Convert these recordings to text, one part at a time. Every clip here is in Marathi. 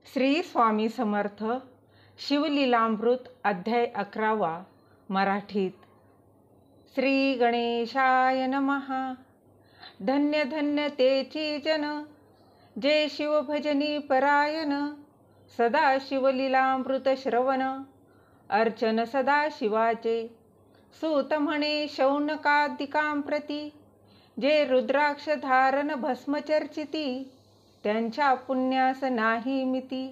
श्री स्वामी समर्थ शिवलीलामृत अध्याय 11 मराठीत. श्री गणेशाय नमः. धन्य धन्य तेची जन, जे शिव भजनी परायण. सदा शिवलीलामृत श्रवण, अर्चन सदा शिवाचे. सूत म्हणे शौनकादिकां प्रती, जे रुद्राक्ष धारण भस्म चर्चिती. त्यांच्या पुण्यास नाही मिती,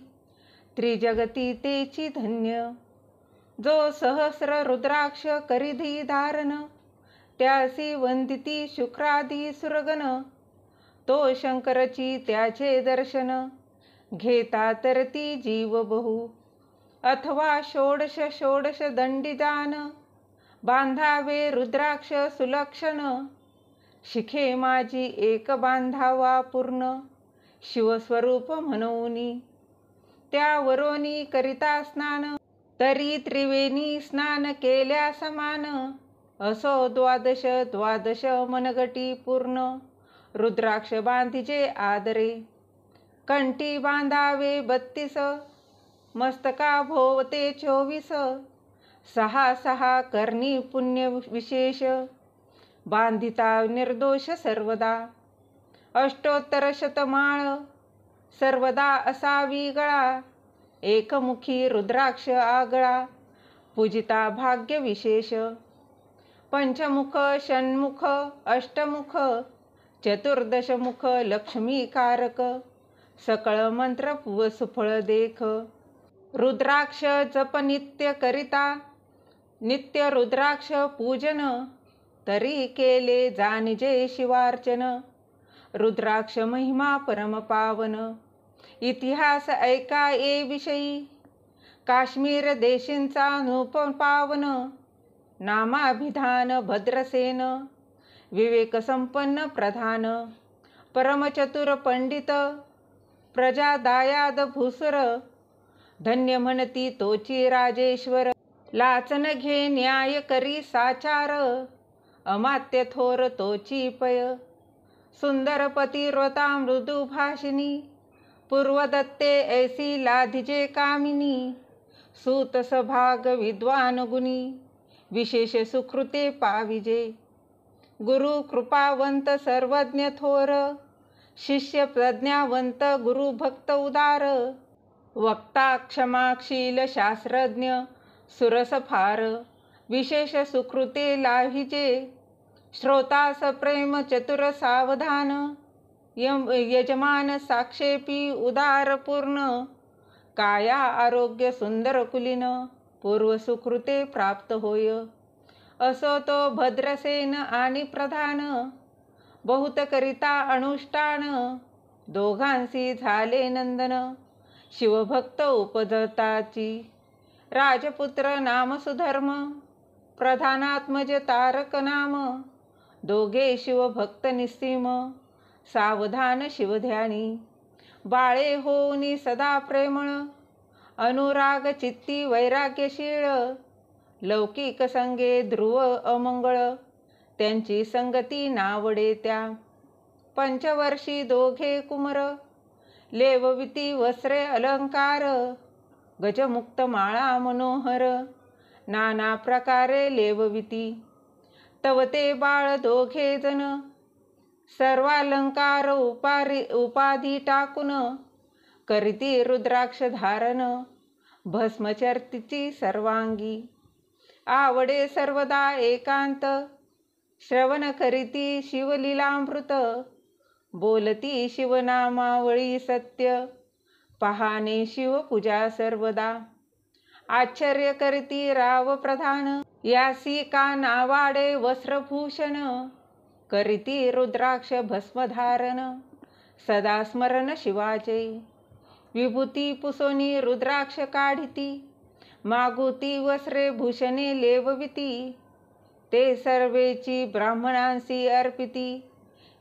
त्रिजगती तेची धन्य. जो सहस्र रुद्राक्ष करिधी धारण, त्यासी वंदिती शुक्रादी सुरगण. तो शंकरची त्याचे दर्शन, घेता तरती जीव बहु. अथवा षोडश षोडश दंडिदान, बांधावे रुद्राक्ष सुलक्षण. शिखे माझी एक बांधावा पूर्ण, शिवस्वरूप म्हणूनी. त्यावरोनी करिता स्नान, तरी त्रिवेणी स्नान केल्या समान. असो द्वादश द्वादश मनगटी पूर्ण, रुद्राक्ष बांधिजे आदरे. कंठी बांधावे 32, मस्तका भोवते 24. सहा सहा कर्णी पुण्य विशेष, बांधिता निर्दोष सर्वदा. अष्टोत्तर शतमाळ, सर्वदा असावी गळा. एकमुखी रुद्राक्ष आगळा, पूजिता भाग्य विशेष. पंचमुख षण्मुख अष्टमुख, चतुर्दशमुख लक्ष्मीकारक. सकळ मंत्र सुफळ देख, रुद्राक्ष जप नित्य करिता. नित्य रुद्राक्ष पूजन, तरी केले जाणजे शिवार्चन. रुद्राक्ष महिमा परम पावन, इतिहास ऐका ये विषयी. काश्मीर देशींचा नूप पावन, नामाभिधान भद्रसेन. विवेक संपन्न प्रधान, परमचतुर पंडित. प्रजा दायाद भूसुर, धन्य म्हणती तोची राजेश्वर. लाचन घे न्याय करी साचार, अमात्य थोर तोची पय. सुंदर पतिव्रता मृदू भाषिणी, पूर्वदत्ते ऐसी लाधिजे कामिनी. सूत सभाग विद्वान गुणी, विशेष सुकृते पाविजे. गुरु कृपावंत सर्वज्ञ थोर, शिष्य प्रज्ञावंत गुरु भक्त उदार. वक्ता क्षमाशील शास्त्रज्ञ, सुरस फार. विशेष सुकृते लाभिजे, श्रोतास प्रेम चतुर सावधान. यजमान साक्षेपी उदार पूर्ण, काया आरोग्य सुंदर कुलीन. पूर्व सुकृते प्राप्त होय, असो तो भद्रसेन आणि प्रधान. बहुत करिता अनुष्ठान, दोघांसी झाले नंदन. शिवभक्त उपजताची, राजपुत्र नाम सुधर्म. प्रधानात्मज तारक नाम, दोघे शिवभक्त निस्सीम. सावधान शिवध्यानी, बाळे होऊनी सदा प्रेमळ. अनुराग चित्ती वैराग्यशीळ, लौकिक संगे ध्रुव अमंगळ. त्यांची संगती नावडे त्या, पंचवर्षी दोघे कुमर. लेवविती वस्त्रे अलंकार, गजमुक्त माळा मनोहर. नाना प्रकारे लेवविती, तव ते बाळ दोघे जण. सर्वालंकार उपाधी टाकून, करीती रुद्राक्ष धारण. भस्मचर्तीची सर्वांगी, आवडे सर्वदा एकांत. श्रवण करीती शिवलीलामृत, बोलती शिवनामावळी सत्य. पहाणे शिवपूजा सर्वदा, आश्चर्य करीती राव प्रधान. यासी का नावाडे वस्त्रभूषण, करीती रुद्राक्ष भस्मधारण. सदा स्मरण शिवाचे, विभूती पुसोनी रुद्राक्ष काढिती. मागुती वस्त्रे भूषणे लेवविती, ते सर्वेची ब्राह्मणांसी अर्पिती.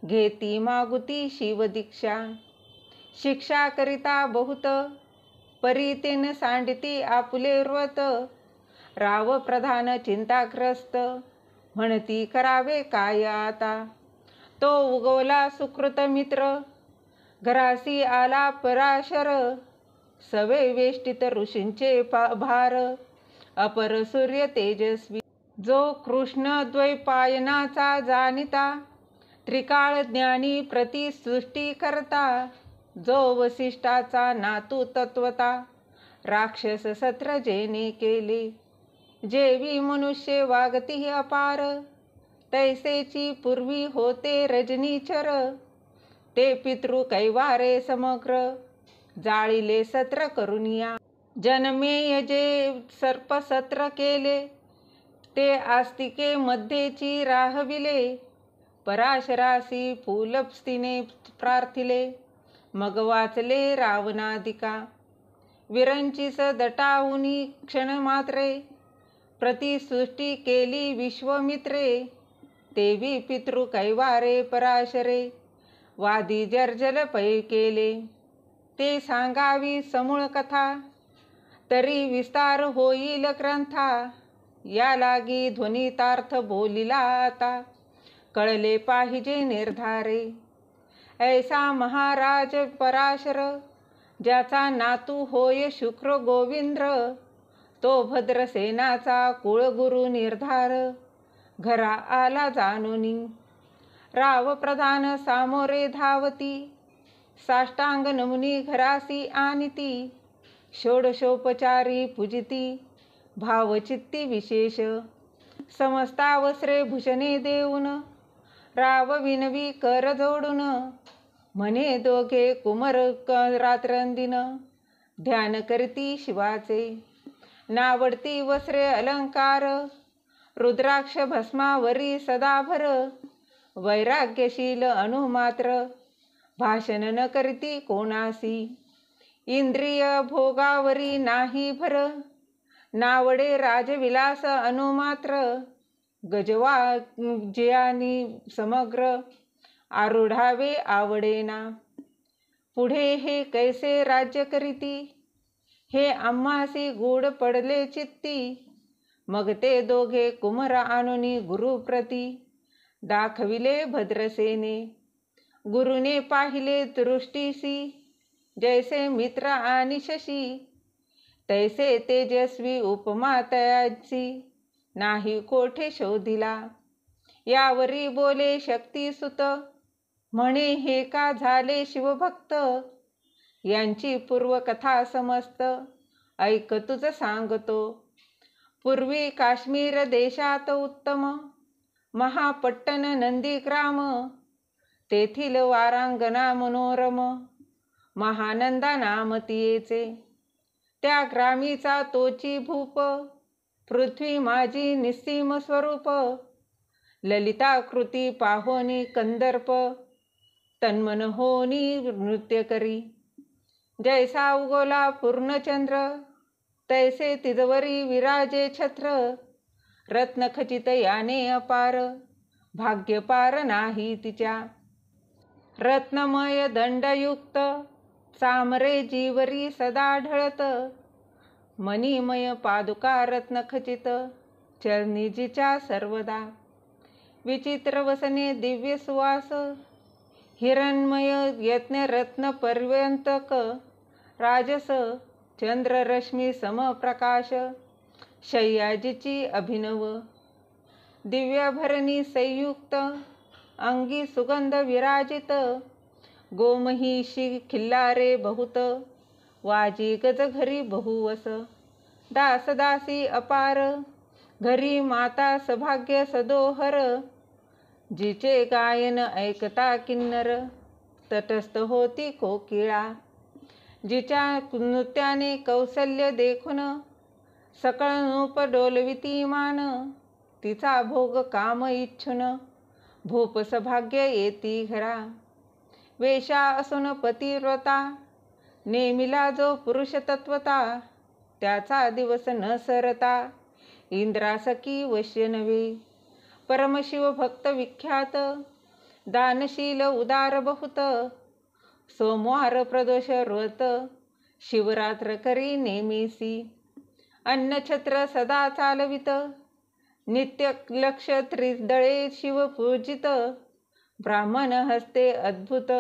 घेती मागुती शिवदीक्षा, शिक्षा करिता बहुत. परीतेन सांडिती आपुले व्रत. राव प्रधान चिंताग्रस्त, म्हणती करावे काय आता. तो उगवला सुकृत मित्र, घरासी आला पराशर. सवे वेष्टित ऋषींचे भार, अपर सूर्य तेजस्वी. जो कृष्ण द्वैपायनाचा जाणिता, त्रिकाळ ज्ञानी प्रतिसृष्टी करता. जो वसिष्ठाचा नातू तत्वता, राक्षस सत्र जेने केले. जेवी मनुष्य वागती अपार, तैसेची पूर्वी होते रजनीचर. ते पितृ कैवारे समग्र, जाळिले सत्र करुनिया. जनमेय जे सर्पसत्र केले, ते आस्तिके मध्येची राहविले. पराशरासी फुलस्तिने प्रार्थिले, मग वाचले रावणादिका. विरंचीस दटाऊनी क्षणमात्रे, प्रतिसृष्टी केली विश्वमित्रे. तेवी पितृ कैवारे पराशरे, वादी जर्जल पै केले. ते सांगावी समूळ कथा, तरी विस्तार होईल ग्रंथा. या लागी ध्वनितार्थ बोलिला आता, कळले पाहिजे निर्धारे. ऐसा महाराज पराशर, ज्याचा नातू होय शुक्र गोविंद्र. तो भद्रसेनाचा कुळगुरु निर्धार, घरा आला जाणुनी. राव प्रधान सामोरे धावती, साष्टांग नमुनी घरासी आणिती. षोडशोपचारी पूजिती, भावचित्ती विशेष. समस्तावस्त्रे भूषणे देऊन, राव विनवी कर जोडून. म्हणे दोघे कुमर रात्रंदिन, ध्यान करीती शिवाचे. नावडती वस्त्रे अलंकार, रुद्राक्ष भस्मावरी सदाभर. वैराग्यशील अनुमात्र, भाषण न करीती कोणासी. इंद्रिय भोगावरी नाही भर, नावडे राजविलास अनुमात्र. गजवा जियानी समग्र, आरूढावे आवडेना. पुढे हे कैसे राज्य करीती, हे आम्हासी गूढ पडले चित्ती. मग ते दोघे कुमर आणुनी गुरुप्रती, दाखविले भद्रसेने. गुरुने पाहिले दृष्टीसी, जैसे मित्र आणि शशी. तैसे तेजस्वी उपमा तयाची, नाही कोठे शोधिला. यावरी बोले शक्तिसुत, म्हणे हे का झाले शिवभक्त. यांची पूर्वकथा समस्त, ऐक तुझ सांगतो. पूर्वी काश्मीर देशात उत्तम, महापट्टण नंदीग्राम. तेथील वारांगना मनोरम, महानंदा नाम तियेचे. त्या ग्रामीचा तोची भूप, पृथ्वी माझी निस्सीम स्वरूप. ललिता कृती पाहोनी कंदर्प, तन्मन होनी नृत्य करी. जैसा उगवला पूर्णचंद्र, तैसे तिजवरी विराजे छत्र. रत्नखचित याने अपार, भाग्य पार नाही तिच्या. रत्नमय दंडयुक्त, चामरे जीवरी सदा ढळत. मणिमय पादुका रत्नखचित, चरणी जिच्या सर्वदा. विचित्र वसने दिव्य सुवास, हिरणमय यज्ञ रत्न पर्यंतक. राजस चंद्ररश्मी समप्रकाश, शय्याजीची अभिनव. दिव्यभरणी संयुक्त, अंगी सुगंध विराजित. गोमहिषी खिल्लारे बहुत, वाजी गज घरी बहुवस. दासदासी अपार, घरी माता सभाग्य सदोहर. जिचे गायन ऐकता किन्नर, तटस्थ होती कोकिळा. जिच्या नृत्याने कौशल्य देखून, सकळ नूप डोलविती मान. तिचा भोग काम इच्छुन, भूप सभाग्य येती घरा. वेशा असून पतिव्रता, नेमिला जो पुरुष तत्वता. त्याचा दिवस न सरता, इंद्रासकी वश्य नव्हे. परमशिव भक्त विख्यात, दानशील उदार बहुत. सोमवार प्रदोष व्रत, शिवरात्र करी नेमिसी. अन्नछत्र सदा चालवित, नित्य लक्ष त्रिदळे शिव पूजित. ब्राह्मण हस्ते अद्भुत,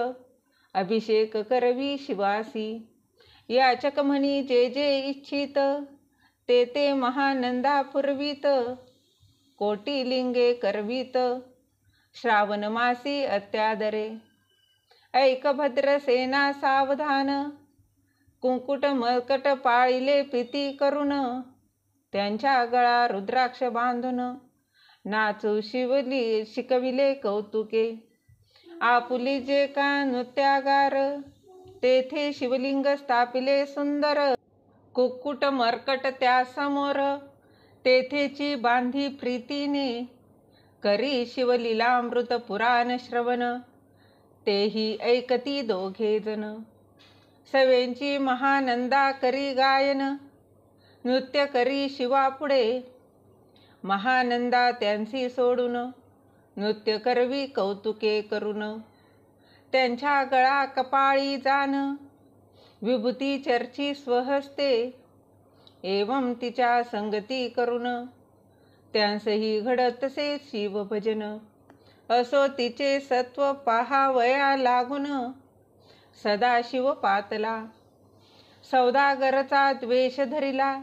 अभिषेक करवी शिवासी. याचक म्हणी जे जे इच्छित ते ते महानंदा पुरवीत. कोटी लिंगे करवीत श्रावण मासी अत्यादरे. ऐक भद्र सेना सावधान कुंकुट मर्कट पाळिले प्रीती करून. त्यांच्या गळा रुद्राक्ष बांधून नाचू शिकविले कौतुके. आपुली जे का नृत्यागार तेथे शिवलिंग स्थापिले सुंदर. कुक्कुट मर्कट त्या समोर तेथेची बांधी प्रीतीने. करी शिवलीलामृत पुराण श्रवण तेही ऐकती दोघे जण. सवेंची महानंदा करी गायन नृत्य करी शिवापुढे. महानंदा त्यांची सोडून नृत्य करवी कौतुके करून. त्यांच्या गळा कपाळी जान विभूती चर्ची स्वहस्ते. एवं तिच्या संगती करून त्यांसही घडतसे शिवभजन. असो तिचे सत्व पाहावया लागून सदाशिव पातला. सौदागरचा द्वेष धरिला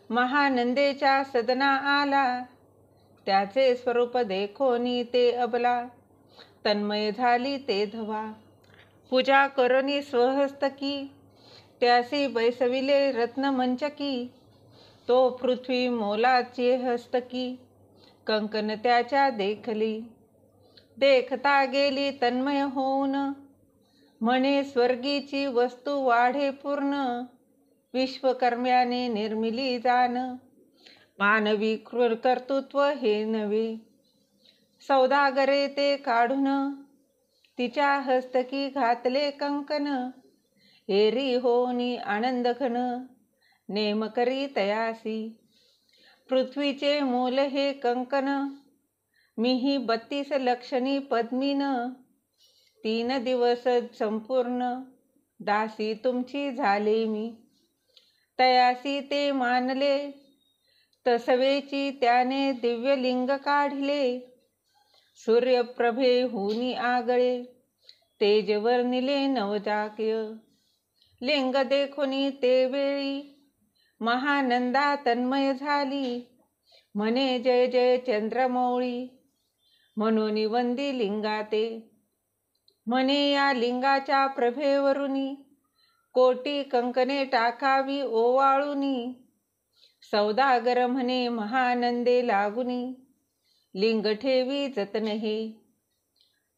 महानंदेच्या सदना आला. त्याचे स्वरूप देखोनी ते अबला तन्मय झाली ते धवा. पूजा करोनी स्वहस्तकी त्यासी बैसविले रत्नमंचकी. तो पृथ्वी मोलाचे हस्तकी कंकण त्याच्या देखली. देखता गेली तन्मय होऊन म्हणे स्वर्गीची वस्तू वाढे पूर्ण. विश्वकर्म्याने निर्मिली जाण मानवी क्रूर कर्तृत्व हे नव्हे. सौदागरे ते काढून तिच्या हस्तकी घातले कंकण. एरी होनी आनंद घन नेम करी तयासी. पृथ्वीचे मूल हे कंकण मीही 32 लक्षणी पद्मीन. 3 दिवस संपूर्ण दासी तुमची झाले मी. तयासी ते मानले तसवेची त्याने दिव्यलिंग काढिले. सूर्यप्रभे हुनी आगळे तेज वर्णिले नवजाक्य. लिंग देखुनी ते वेळी महानंदा तन्मय झाली. म्हणे जय जय चंद्रमौळी म्हणून वंदी लिंगाते. म्हणे या लिंगाच्या प्रभेवरुनी कोटी कंकणे टाकावी ओवाळुनी. सौदागर म्हणे महानंदे लागुनी लिंग ठेवी जतन हे.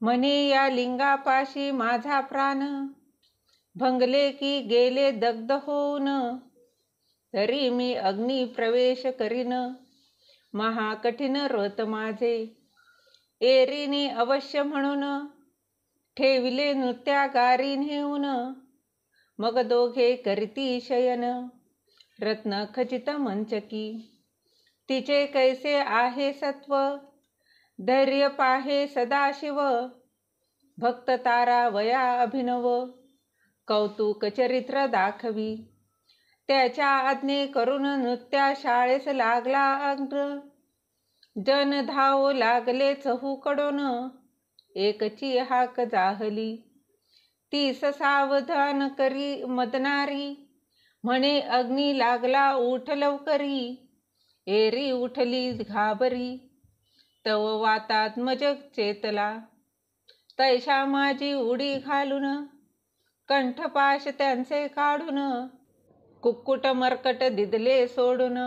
म्हणे या लिंगापाशी माझा प्राण भंगले की गेले दग्ध होऊन. तरी मी अग्नी प्रवेश करीन महाकठीण व्रत माझे. एरीने अवश्य म्हणून ठेविले नृत्यागारी नेऊन. मग दोघे करीती शयन रत्न खचित मंचकी. तिचे कैसे आहे सत्व धैर्य पाहे सदाशिव. भक्त तारा वया अभिनव कौतुक चरित्र दाखवी. त्याच्या आज्ञे करून नृत्या शाळेस लागला अग्र. जन धावो लागले चहूकडून एकची हाक जाहली. 30 सावधान करी मदनारी म्हणे अग्नी लागला उठ लवकरी. एरी उठली घाबरी तव वातात्मज चेतला. तैशा माझी उडी घालून कंठपाश त्यांचे काढून. कुक्कुट मर्कट दिदले सोडून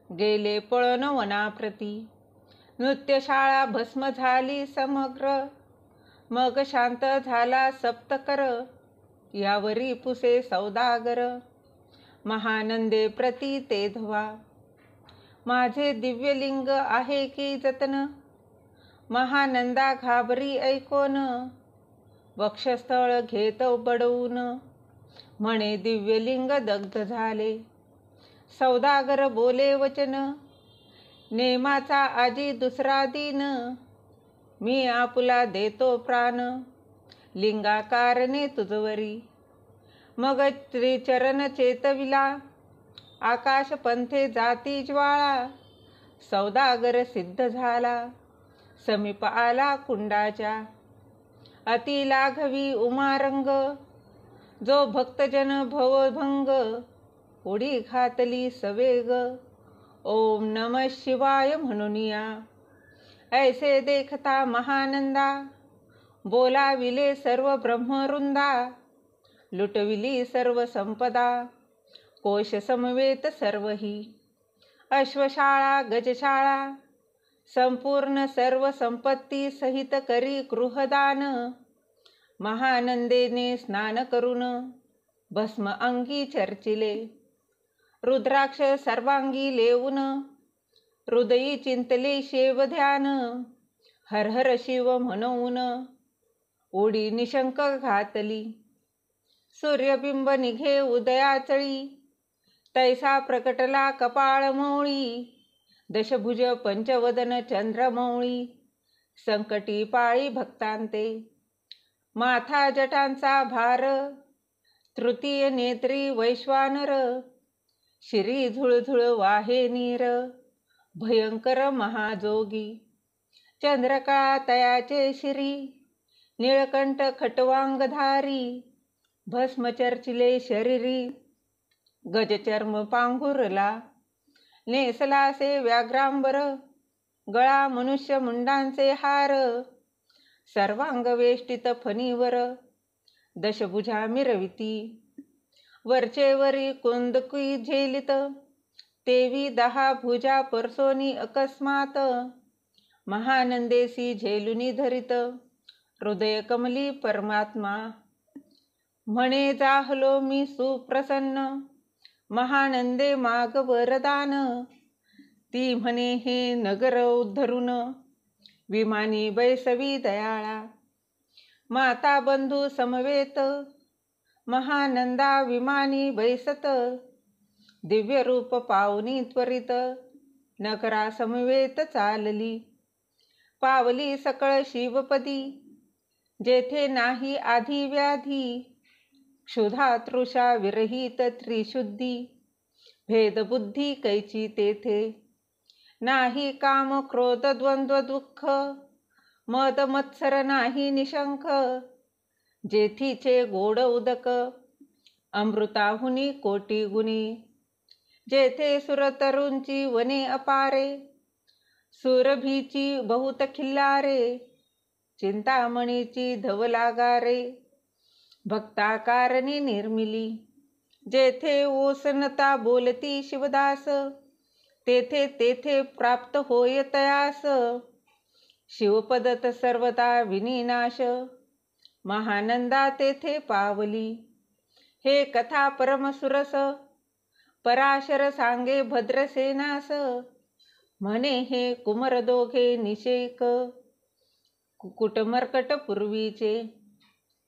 गेले पळून वनाप्रती. नृत्यशाळा भस्म झाली समग्र मग शांत झाला सप्तकर. यावरी पुसे सौदागर महानंदे प्रती ते धवा. माझे दिव्यलिंग आहे की जतन महानंदा घाबरी ऐकोन. वक्षस्थळ घेत बडवून म्हणे दिव्यलिंग दग्ध झाले. सौदागर बोले वचन नेमाचा आजी दुसरा दिन. मी आपुला देतो प्राण लिंगाकारणे तुझवरी. मग त्रिचरण चेतविला आकाश पंथे जाती ज्वाळा. सौदागर सिद्ध झाला समीप आला कुंडाच्या. अति लाघवी उमारंग जो भक्तजन भवभंग उडी घातली सवेग. ओम नमः शिवाय म्हणून या. ऐसे देखता महानंदा बोलाविले सर्व ब्रह्मवृंदा. लुटविली सर्व संपदा कोश समवेत सर्वही. अश्वशाळा गजशाळा संपूर्ण सर्व संपत्ती सहित करी गृहदान. महानंदेने स्नान करून भस्म अंगी चर्चिले. रुद्राक्ष सर्वांगी लेऊन हृदयी चिंतले शेव ध्यान. हर हर शिव म्हणून उडी निशंक घातली. सूर्यबिंब निघे उदयाचळी तैसा प्रकटला कपाळ मोळी. दशभुज पंचवदन चंद्रमौळी संकटी पाळी भक्तांते. माथा जटांचा भार तृतीय नेत्री वैश्वानर. शिरी झुळझुळ वाहे नीर भयंकर महाजोगी. चंद्रकळा तयाचे शिरी निळकंठ खटवांगधारी. भस्म चर्चिले शरीरी गजचर्म पांघुरला. नेसलासे व्याघ्रांबर गळा मनुष्य मुंडांचे हार. सर्वांग वेष्टित फणीवर दशभुजा मिरविती. वरचेवरी कुंदकी झेलित तेवी 10 भुजा परसोनी अकस्मात. महानंदेसी झेलुनी धरित हृदय कमली परमात्मा. म्हणे जाहलो मी सुप्रसन्न महानंदे माग वरदान. ती म्हणे हे नगर उद्धरून विमानी बैसवी दयाळा. माता बंधू समवेत महानंदा विमानी बैसत. दिव्य रूप पावनी त्वरित नगरा समवेत चालली. पावली सकळ शिवपदी जेथे नाही आधी व्याधी. क्षुधा तृषा विरहित त्रिशुद्धी भेदबुद्धी कैची तेथे. नाही काम क्रोध द्वंद्व दुःख मद मत्सर नाही निशंक. जेथीचे गोड उदक अमृताहुनी कोटी गुणी. जेथे सुरतरूंची वने अपारे सुरभीची बहुत खिल्लारे. चिंतामणीची धवलागारे भक्ताकारणी निर्मिली. जेथे ओसनता बोलती शिवदास तेथे तेथे प्राप्त होय तयास. शिवपदत सर्वता विनिनाश महानंदा तेथे पावली. हे कथा परमसुरस पराशर सांगे भद्रसेनास. म्हणे हे कुमर दोघे निषेक कुकुटमर्कट पूर्वीचे.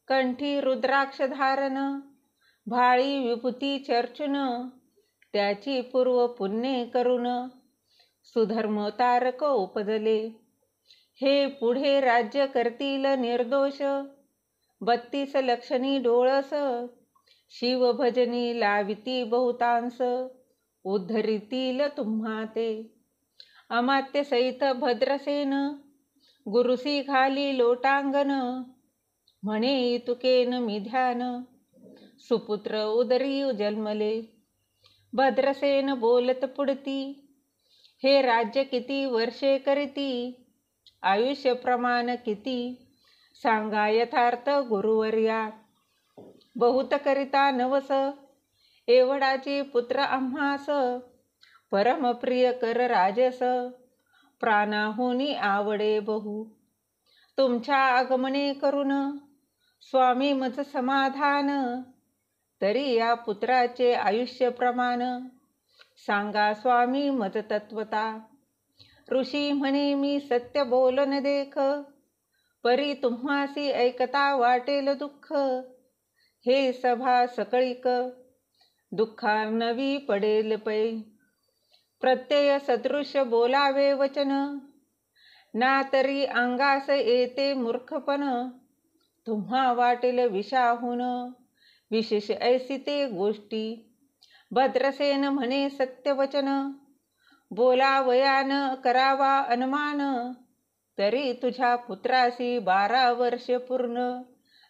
कंठी रुद्राक्ष धारण भाळी विभूती चर्चुन. त्याची पूर्व पुण्ये करून सुधर्म तारक उपजले. हे पुढे राज्य करतील निर्दोष 32 लक्षणी डोळस. शिवभजनी लाविती बहुतांस उद्धरितील तुम्हा ते. अमात्य सहित भद्रसेन गुरुसी घाली लोटांगण. म्हणे इतुकेन मी ध्यान सुपुत्र उदरी जन्मले. भद्रसेन बोलत पुढती हे राज्य किती वर्षे करीती. आयुष्य प्रमाण किती सांगा यथार्थ गुरुवर्या. बहुत करिता नवस एवढाची पुत्र आम्हास. परमप्रिय कर राजस प्राणाहुनी आवडे बहु. तुमच्या आगमने करून स्वामी मज समाधान. तरी या पुत्राचे आयुष्य प्रमाण सांगा स्वामी मज तत्वता. ऋषी म्हणे मी सत्य बोलन देख परी तुम्हासी ऐकता वाटेल दुःख. हे सभा सकळिक दुःखार्णवी पडेल पै. प्रत्यय सदृश बोलावे वचन ना तरी अंगास येते मूर्खपण. तुम्हा वाटेल विषाहून विशेष ऐसी ते गोष्टी. भद्रसेन म्हणे सत्यवचन बोलावयान करावा अनुमान. तरी तुझ्या पुत्रासी 12 वर्षे पूर्ण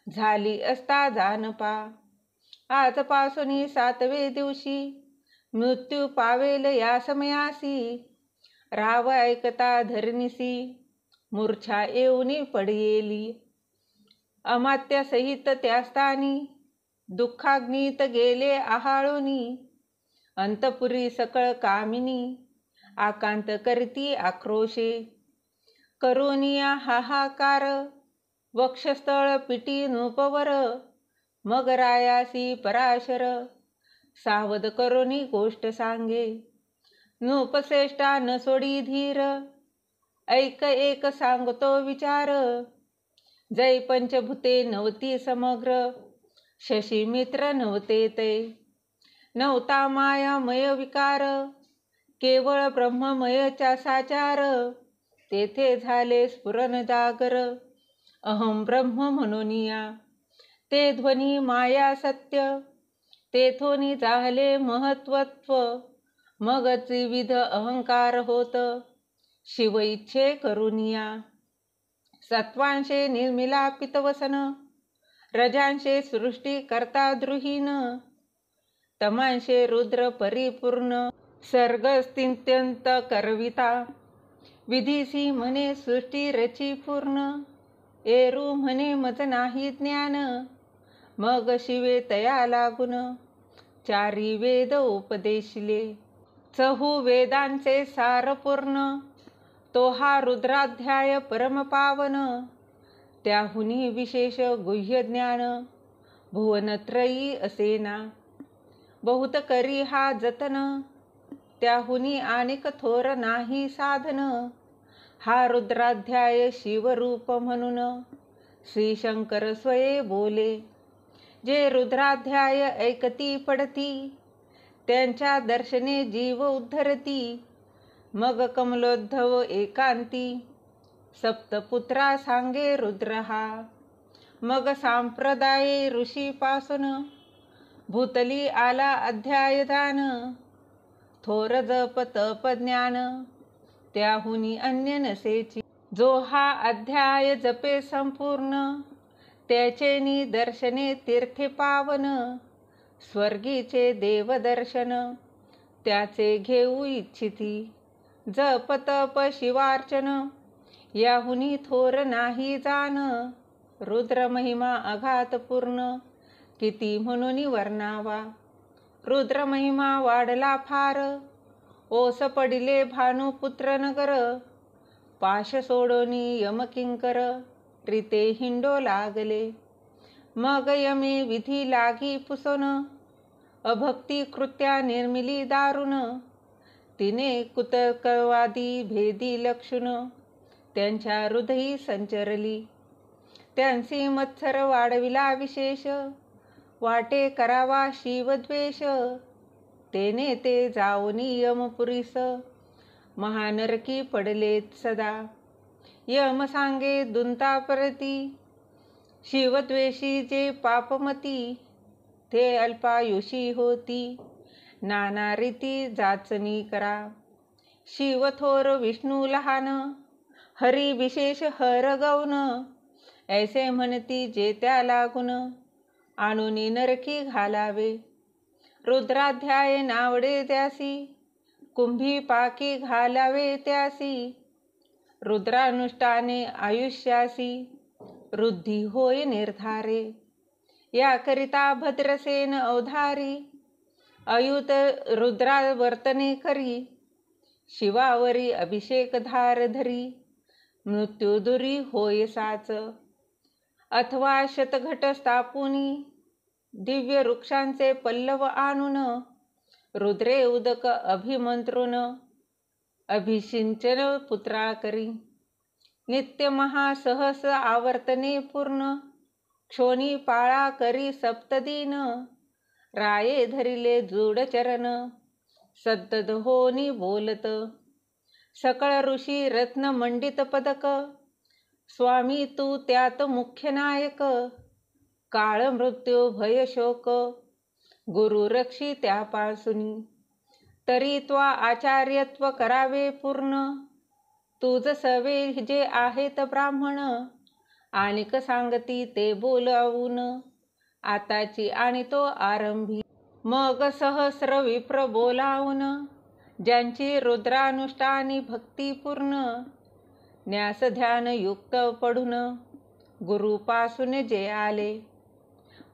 झाली असता जानपा. आजपासून 7वे दिवशी मृत्यू पावेल या समयासी. राव ऐकता धरणीसी मूर्छा येऊनी पडियेली. अमात्य सहित त्या स्थानी दुःखाग्नीत गेले आहाळूनी. अंतपुरी सकळ कामिनी आकांत करती आक्रोशे. करुनिया हाहाकार वक्षस्थळ पिटी नृपवर. मग रायासी पराशर सावध करुनी गोष्ट सांगे. नृपश्रेष्ठा न सोडी धीर ऐक एक सांगतो विचार. जै पंचभूते नवती समग्र शशी मित्र नव्हते ते. नव्हता मायामय विकार केवळ ब्रह्ममयचा साचार. तेथे झाले स्फुरण जागर अहम ब्रह्म म्हणूनिया. ते ध्वनी माया सत्य तेथोनी झाले महत्वत्व. मगच विविध अहंकार होत शिव इच्छे करुनिया. सत्वांशे निर्मिलापित वसन रजांशे सृष्टी करता द्रुहीन. तमांशे रुद्र परिपूर्ण सर्गस्तित्यंत करविता. विधीसी म्हणे सृष्टी रची पूर्ण एरू म्हणे मज नाही ज्ञान. मग शिवे तया लागून चारी वेद उपदेशिले. चहू वेदांचे सार पूर्ण तो हा रुद्राध्याय परमपावन. त्याहुनी विशेष गुह्य ज्ञान भुवनत्रयी असेना. बहुत करी हा जतन त्याहुनी अनेक थोर नाही साधन. हा रुद्राध्याय शिवरूप म्हणून श्री शंकर स्वये बोले. जे रुद्राध्याय ऐकती पडती त्यांच्या दर्शने जीव उद्धरती. मग कमलोद्धव एकांती सप्तपुत्रा सांगे रुद्र हा. मग सांप्रदाये ऋषीपासून भूतली आला अध्यायदान. थोर जप तप ज्ञान त्याहुनी अन्य नसेची. जो हा अध्याय जपे संपूर्ण त्याचे दर्शने तीर्थे पावन. स्वर्गीचे देवदर्शन त्याचे घेऊ इच्छिती. जप तप शिवार्चन याहुनी थोर नाही जाण. रुद्र महिमा अघात पूर्ण किती म्हणून वर्णावा. रुद्र महिमा वाढला फार ओस पडिले भानुपुत्र नगर. पाश सोडोनी यमकिंकर रीते हिंडो लागले. मग यमे विधी लागी पुसोन अभक्ती कृत्या निर्मिली दारुण. तिने कुतर्कवादी भेदी लक्षुण त्यांच्या हृदयी संचरली. त्यांसी मत्सर वाढविला विशेष वाटे करावा शिवद्वेष. तेने ते जाऊनी यमपुरीस महानरकी पडलेत सदा. यम सांगे दुंता परती शिवद्वेषी जे पापमती. ते अल्पायुषी होती नाना रीती जाचणी करा. शिव थोर विष्णू लहान हरी विशेष हर गौन. ऐसे म्हणती जे त्या लागून आणूनी नरकी घालावे. रुद्राध्याय नावडे त्यासी कुंभी पाकी घालावे त्यासी. रुद्रानुष्ठाने आयुष्यासी वृद्धी होय निर्धारे. याकरिता भद्रसेन अवधारी अयुत रुद्रावर्तने करी. शिवावरी अभिषेक धार धरी मृत्युदुरी होय साच. अथवा शतघट स्थापुनी दिव्य वृक्षांचे पल्लव आणून. रुद्रे उदक अभिमंत्रून अभिषिंचन पुत्रा करी. नित्य महासहस आवर्तने पूर्ण क्षोणी पाळा करी सप्तदीन. राये धरिले जूडचरण सद्दद होनी बोलत. सकळ ऋषी रत्न मंडित पदक स्वामी तू त्यात मुख्य नायक. काळ मृत्यू भय शोक गुरु रक्षी त्यापासूनी. तरी त्वा आचार्यत्व करावे पूर्ण. तुझ सवे जे आहेत ब्राह्मण. आणिक सांगती ते बोलावून आताची आणि तो आरंभी. मग सहस्र विप्र बोलावून ज्यांची रुद्रानुष्ठानी भक्तिपूर्ण न्यास ध्यान युक्त पडून गुरुपासून जे आले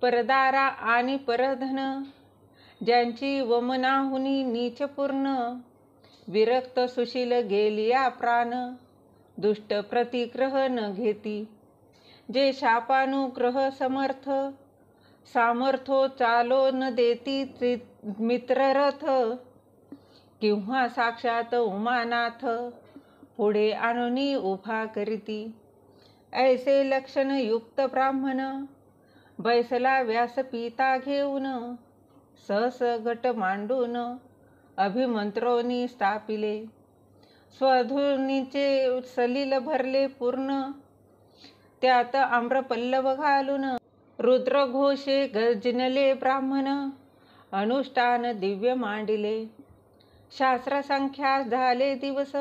परदारा आणि परधन ज्यांची वमनाहुनी नीचपूर्ण विरक्त सुशील गेलिया प्राण दुष्ट प्रतिग्रह न घेती जे शापानुग्रह समर्थ सामर्थो चालो न देती मित्ररथ किंवा साक्षात उमानाथ पुढे आणुनी उभा करीती ऐसे लक्षण युक्त ब्राह्मण बैसला व्यासपीता घेऊन सहस घट मांडून अभिमंत्रोनी स्थापिले स्वधुनीचे सलील भरले पूर्ण त्यात आम्रपल्लव घालून रुद्रघोषे गर्जनले ब्राह्मण अनुष्ठान दिव्य मांडिले शास्त्रसंख्या झाले दिवस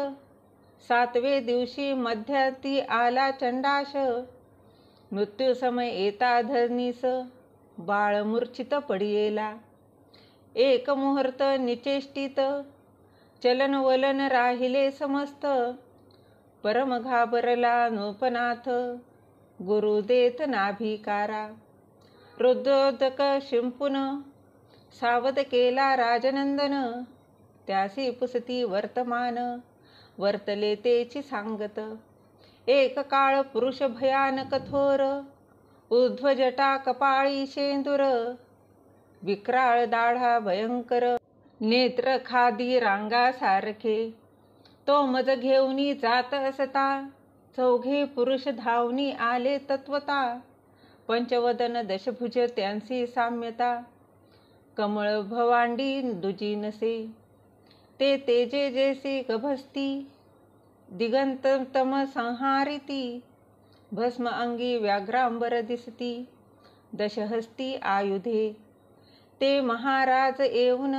7वे दिवशी मध्याती आला चंडाश मृत्यू समय येता धरणीस बाळ मूर्छित पडियेला एक मुहूर्त निचेष्टित चलन वलन राहिले समस्त परम घाबरला नृपनाथ गुरु देत नाभिकारा रुद्रोदक शिंपून सावध केला राजनंदन त्यासी पुसती वर्तमान वर्तले तेची सांगत एक काळ पुरुष भयानक थोर ऊर्ध्वजटा कपाळी शेंदूर विक्राळ दाढा भयंकर नेत्र खादी रांगा सारखे तो मज घेऊनी जात असता चौघे पुरुष धावनी आले तत्वता पंचवदन दशभुज त्यांसी साम्यता कमळ भवांडी दुजी नसे ते तेजे जैसी गभस्ती दिगंततम संहारिती भस्म अंगी व्याघ्रांबर दिसती दशहस्ती आयुधे ते महाराज येऊन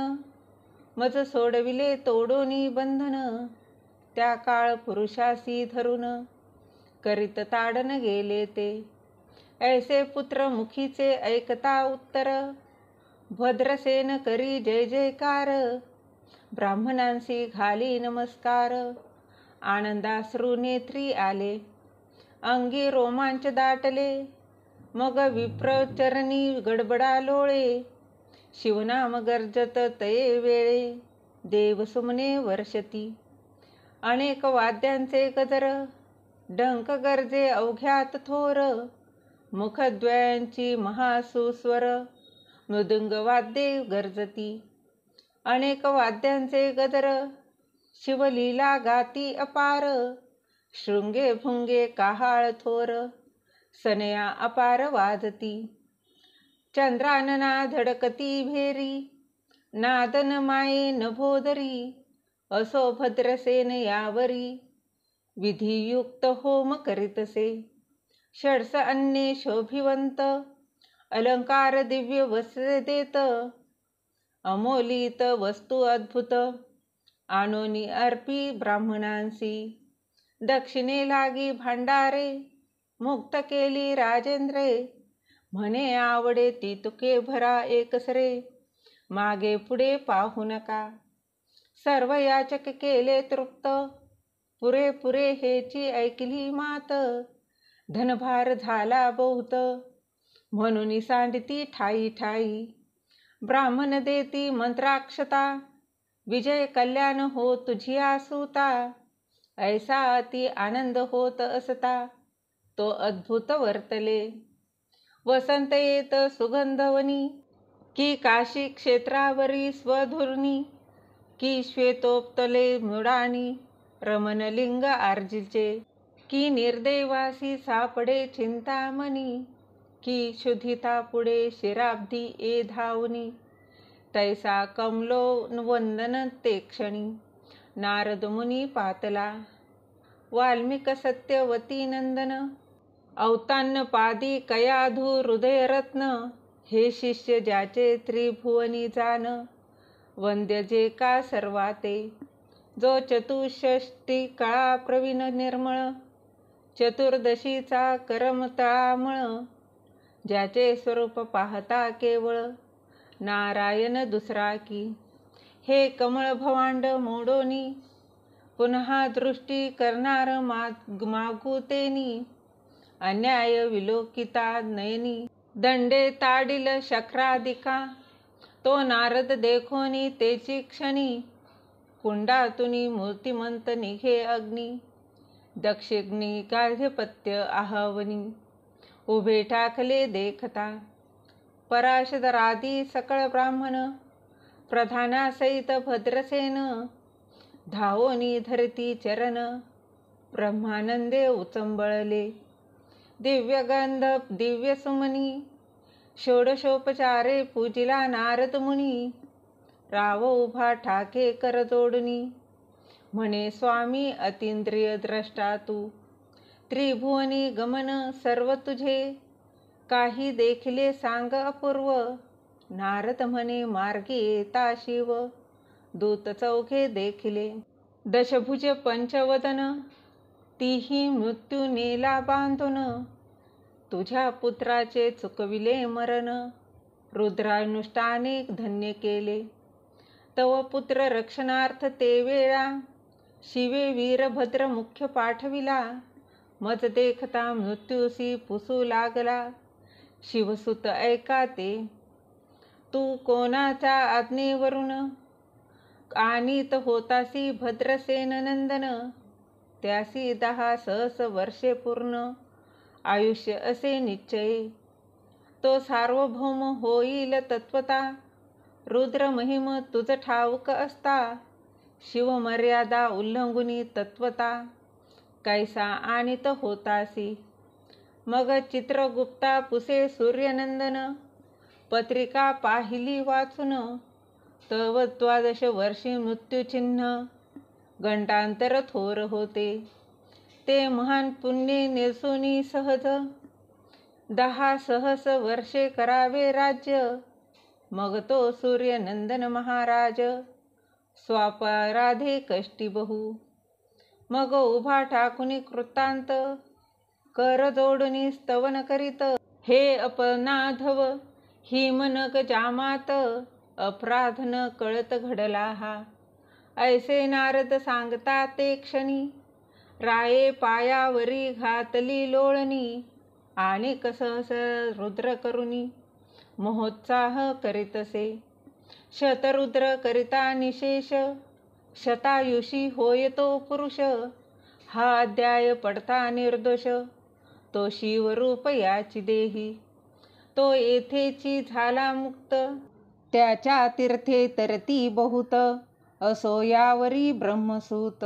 मज सोडविले तोडोनी बंधन त्या काळ पुरुषासी धरून करीत ताडन गेले ते ऐसे पुत्र मुखीचे ऐकता उत्तर भद्रसेन करी जय जयकार ब्राह्मणांसी घाली नमस्कार आनंदाश्रू नेत्री आले अंगी रोमांच दाटले मग विप्रचरणी गडबडा लोळे शिवनाम गर्जत तये वेळे देवसुमने वर्षती अनेक वाद्यांचे गजर डंक गरजे अवघ्यात थोर मुखद्वयांची महासुस्वर मृदुंग वाद्ये गर्जती अनेक वाद्यांचे गजर शिवलीला गाती अपार शृंगे भुंगे काहाळ थोर सनया अपार वाजती चंद्रानना धडकती भेरी नादन माये नभोदरी असो भद्रसेन यावरी विधियुक्त होम करीतसे षड्स अन्ये शोभिवंत अलंकार दिव्य वस्त्र देत अमोलित वस्तू अद्भुत आणोनी अर्पी ब्राह्मणांसी दक्षिणे लागी भांडारे मुक्त केली राजेंद्रे म्हणे आवडे ती तुके भरा एकसरे मागे पुढे पाहू नका सर्व याचक केले तृप्त पुरे हेची ऐकली मात धनभार झाला बहुत म्हणून सांडती ठाई ठाई ब्राह्मण देती मंत्राक्षता विजय कल्याण हो तुझी आसूता ऐसा अति आनंद होत असता तो अद्भुत वर्तले वसंत येत सुगंधवनी की काशी क्षेत्रावरी स्वधुर्नी की श्वेतोपतले मृडानी रमणलिंग आर्जिचे की निर्देवासी सापडे चिंतामणी की शुद्धिता पुढे शिराब्धी ए धावनी तैसा कमलो वंदन ते क्षणी नारद मुनी पातला वाल्मिक सत्यवती नंदन अवतान्न पादी कयाधू हृदयरत्न हे शिष्य ज्याचे त्रिभुवनी जान वंद्य जे का सर्वाते जो चतुष्षष्टी काळा प्रवीण निर्मळ चतुर्दशीचा करम तळामळ ज्याचे स्वरूप पाहता केवळ नारायण दुसरा की. हे कमळ भवांड मोडोनी पुन्हा दृष्टी करणार मागू तेनी. अन्याय विलोकिता नयनी दंडे ताडिल शक्रादिका. तो नारद देखोनी तेची क्षणी कुंडातुनी मूर्तिमंत निघे अग्नी. दक्षिग्नी गार्ध्यपत्य आहवनी उभे टाकले देखता. पराशरादी सकळ ब्राह्मण प्रधानासहित भद्रसेन धावोनी धरती चरण ब्रह्मानंदे उचंबळले. दिव्यगंध दिव्य सुमनी षोडशोपचारे पूजिला नारद मुनी. राव उभा ठाके कर जोडणी म्हणे स्वामी अतींद्रिय द्रष्टा तू. त्रिभुवनी गमन सर्व तुझे काही देखिले सांग अपूर्व. नारद म्हणे मार्गी येता शिव दूत चौघे देखिले. दशभुज पंचवदन तीही मृत्यू नेला बांधून. तुझ्या पुत्राचे चुकविले मरण रुद्रानुष्ठाने धन्य केले. तव पुत्र रक्षणार्थ ते वेळा शिवे वीरभद्र मुख्य पाठविला. मज देखता मृत्यूसी पुसू लागला शिवसुत ऐका ते. तू कोणाच्या आज्ञेवरून आणीत होतासी भद्रसेन नंदन. त्यासी 10 सहस वर्षे पूर्ण आयुष्य असे निश्चये. तो सार्वभौम होईल तत्वता रुद्र महिम तुझ ठाऊक असता. शिवमर्यादा उल्लंघुनी तत्वता कैसा आणीत होतासी. मग चित्रगुप्ता पुसे सूर्यनंदन पत्रिका पाहिली वाचून. तव 12 वर्षी मृत्यूचिन्ह घंटांतर थोर होते. ते महान पुण्य निरसुनी सहज 10 सहस वर्षे करावे राज्य. मग तो सूर्यनंदन महाराज स्वापराधे कष्टी बहु. मग उभा ठाकुनी कृतांत कर जोडुनी स्तवन करीत. हे अपनाधव हिमनग जामात अपराध न कळत घडला हा. ऐसे नारद सांगता ते क्षणी राये पायावरी घातली लोळणी. आणि सहस रुद्र करुनी महोत्साह करीतसे. शतरुद्र करिता निशेष शतायुषी होय तो पुरुष. हा अध्याय पडता निर्दोष तो शिवरूप याची देही. तो येथेची झाला मुक्त त्याच्या तीर्थे तरती बहुत. असो यावरी ब्रह्मसूत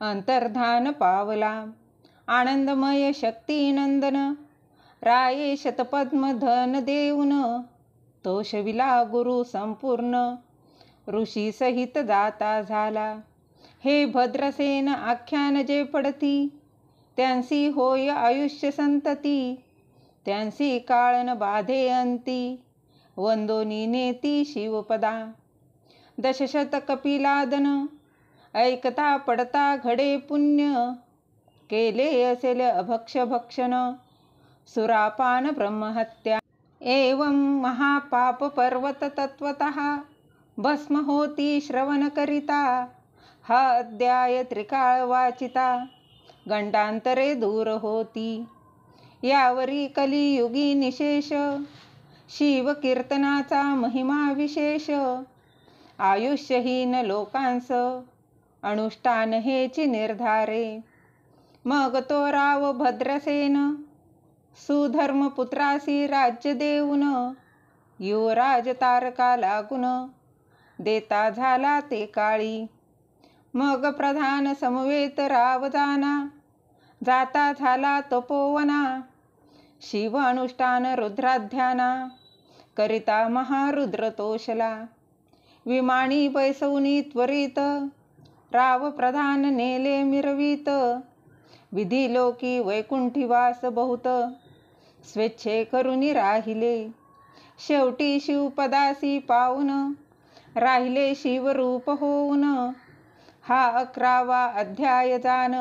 अंतर्धान पावला. आनंदमय शक्ती नंदन राये शतपद्म धन देऊन. तोषविला गुरु संपूर्ण ऋषी सहित जाता झाला. हे भद्रसेन आख्यान जे पडती त्यांसी होय आयुष्य संतती. त्यांसी काळन बाधे अंती वंदोनी नेती शिवपदा. दशशत कपिलादन ऐकता पडता घडे पुण्य. केले असेल अभक्ष भक्षण सुरापान ब्रह्महत्या. एवं महापाप पर्वत तत्वतः भस्म होती श्रवण करिता. हा अध्याय त्रिकाळ वाचिता गंडांतरे दूर होती. यावरी कलियुगी निशेष शिव कीर्तनाचा महिमा विशेष. आयुष्यहीन लोकांस अनुष्ठान हेची निर्धारे. मग तो राव भद्रसेन सुधर्म पुत्रासी राज्य देऊन. युवराज तारका लागून देता झाला ते काळी. मग प्रधान समवेत राव जाता झाला तपोवना. शिव अनुष्ठान रुद्राध्याना करिता महारुद्र तोषला. विमानी बैसवनी त्वरित राव प्रधान नेले मिरवीत. विधी लोकी वैकुंठीवास बहुत स्वेच्छे करुनी राहिले. शेवटी शिवपदासी पाऊन राहिले शिवरूप होऊन. हा 11वा अध्याय जाण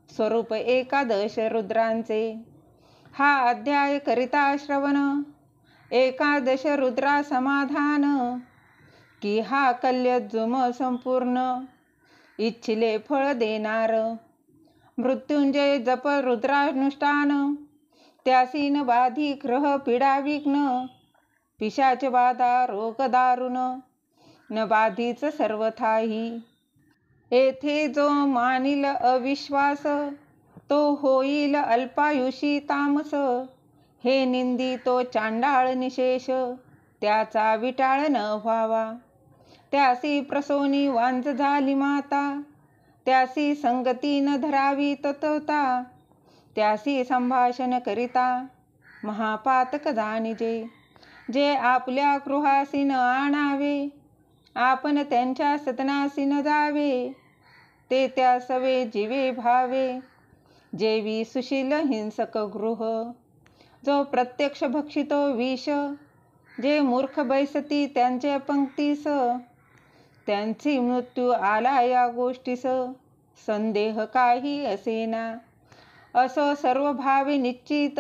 स्वरूप 11 रुद्रांचे. हा अध्याय करिता श्रवण, एकादश रुद्रा समाधान. की हा कल्यजुम संपूर्ण, इच्छिले फळ देणार. मृत्युंजय जप रुद्रानुष्ठान, त्यासी न बाधी ग्रह पीडा विघ्न. पिशाच बाधा रोग दारुण, न बाधीच सर्वथाही. येथे जो मानिल अविश्वास, तो होईल अल्पायुषी तामस. हे निंदी तो चांडाळ निशेष, त्याचा विटाळ न व्हावा. त्यासी प्रसोनी वांज झाली माता, त्यासी संगती न धरावी तत्वता. त्यासी संभाषण करिता, महापातक जाणिजे. जे आपल्या गृहासी न आणावे, आपण त्यांच्या सदनासी न जावे. ते त्या सवे जीवे भावे, जेवी सुशील हिंसक गृह. जो प्रत्यक्ष भक्षितो विष, जे मूर्ख बैसती त्यांचे पंक्तीस. त्यांची मृत्यू आला या गोष्टीस, संदेह काही असेना. असो सर्व भावे निश्चित,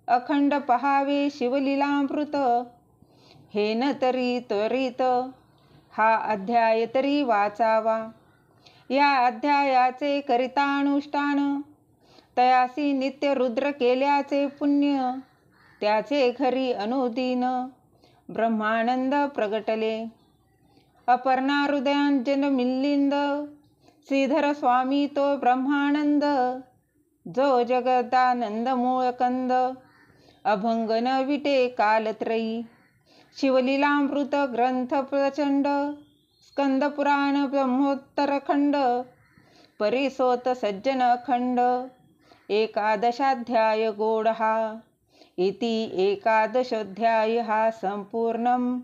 अखंड पहावे शिवलीलामृत. हे न तरी त्वरित, हा अध्याय तरी वाचावा. या अध्यायाचे करिता अनुष्ठान, तयासी नित्य रुद्र केल्याचे पुण्य. त्याचे घरी अनुदिन ब्रह्मानंद प्रगटले. अपर्णा हृदयांजन मिलिंद, श्रीधर स्वामी तो ब्रह्मानंद. जो जगदानंद मूळकंद, अभंग न विटे कालत्रयी. शिवलीलामृत ग्रंथ प्रचंड, स्कंद पुराण ब्रह्मोत्तर खंड. परिसोत सज्जन अखंड, एकादशाध्याय गोड हा. इति एकादशोध्याय हा संपूर्णम.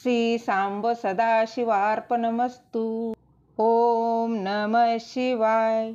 श्री सांब सदाशिवार्पणमस्तु. ओम नमः शिवाय.